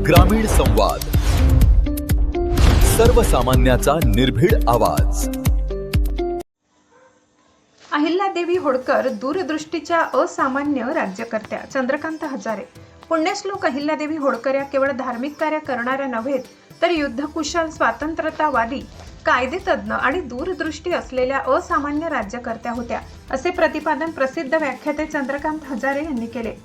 ग्रामीण संवाद, सर्वसामान्याचा निर्भीड आवाज। अहिल्यादेवी होळकर दूरदृष्टीच्या असामान्य राज्यकर्त्या चंद्रकांत हजारे। पुण्यश्लोक अहिल्यादेवी होळकर या केवळ धार्मिक कार्य करणाऱ्या नव्हेत तर युद्धकुशल, स्वातंत्र्यतावादी, कायदेतज्ञ आणि दूरदृष्टी असलेल्या असामान्य राज्यकर्त्या होत्या, असे प्रतिपादन प्रसिद्ध व्याख्याते चंद्रकांत हजारे यांनी केले।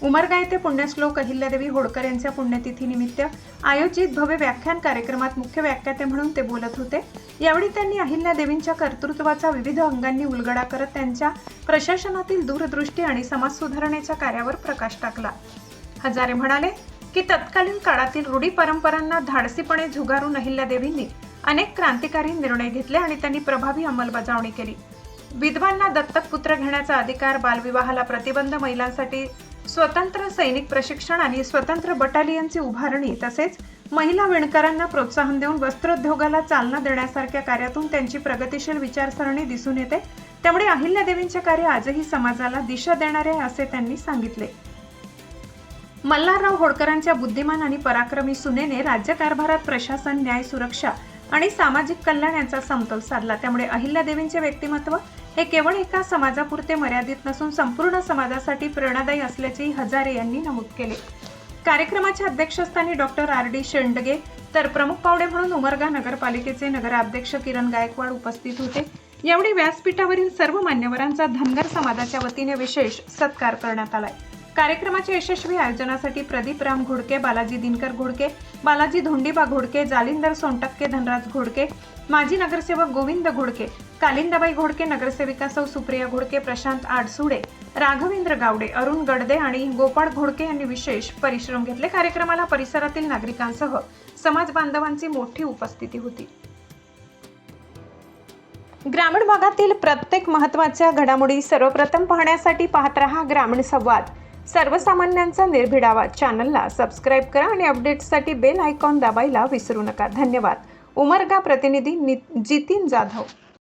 उमरगा येथे पुण्यश्लोक अहिल्यादेवी होळकर यांच्या पुण्यतिथीनिमित्त आयोजित भव्य व्याख्यान कार्यक्रमात मुख्य व्याख्याते म्हणून ते बोलत होते। यावेळी त्यांनी अहिल्यादेवींच्या कर्तृत्वाचा विविध अंगांनी उलगडा करत त्यांच्या प्रशासनातील दूरदृष्टी आणि समाज सुधारणेच्या कार्यावर प्रकाश टाकला। हजारे म्हणाले की तत्कालीन काळातील रूढी परंपरांना धाडसीपणे झुगारून अहिल्यादेवींनी अनेक क्रांतिकारी निर्णय घेतले आणि त्यांनी प्रभावी अंमलबजावणी केली। विधवांना दत्तक पुत्र घेण्याचा अधिकार, बालविवाहाला प्रतिबंध, महिलांसाठी स्वतंत्र सैनिक प्रशिक्षण आणि स्वतंत्र बटालियनची उभारणी, तसेच महिला विणकरांना प्रोत्साहन देऊन वस्त्रोद्योगाला चालना देण्यासारख्या कार्यातून त्यांची प्रगतिशील विचारसरणी दिसून येते। त्यामुळे अहिल्यादेवींचे कार्य आजही समाजाला दिशा देणारे आहे, असे त्यांनी सांगितले। मल्हारराव होळकरांच्या बुद्धिमान आणि पराक्रमी सुनेने राज्यकारभारात प्रशासन, न्याय, सुरक्षा आणि सामाजिक कल्याण यांचा समतोल साधला। त्यामुळे अहिल्यादेवींचे व्यक्तिमत्व हे केवळ एका समाजापुरते मर्यादित नसून संपूर्ण समाजासाठी प्रेरणादायी असल्याचेही हजारे यांनी नमूद केले। कार्यक्रमाच्या अध्यक्षस्थानी डॉक्टर RD शेंडगे तर प्रमुख पाहुणे म्हणून उमरगा नगरपालिकेचे नगराध्यक्ष किरण गायकवाड उपस्थित होते। यावेळी व्यासपीठावरील सर्व मान्यवरांचा धनगर समाजाच्या वतीने विशेष सत्कार करण्यात आलाय। कार्यक्रमाच्या यशस्वी आयोजनासाठी प्रदीप राम घोडके, बालाजी दिनकर घोडके, बालाजी धोंडीबा घोडके, जालिंदर सोनटक्के, धनराज घोडके, माजी नगरसेवक गोविंद घोडके, कालिंदाबाई घोडके, नगरसेविका सौ सुप्रिया घोडके, प्रशांत आडसुडे, राघवेंद्र गावडे, अरुण गडदे आणि गोपाळ घोडके यांनी विशेष परिश्रम घेतले। कार्यक्रमाला परिसरातील नागरिकांसह समाज बांधवांची मोठी उपस्थिती होती। ग्रामीण भागातील प्रत्येक महत्त्वाच्या घडामोडी सर्वप्रथम पाहण्यासाठी पाहत रहा ग्रामीण संवाद, सर्वसामान्यांचा निर्भीड आवाज। चॅनलला सबस्क्राईब करा आणि अपडेट्ससाठी बेल आयकॉन दाबायला विसरू नका। धन्यवाद। उमरगा प्रतिनिधी जितीन जाधव।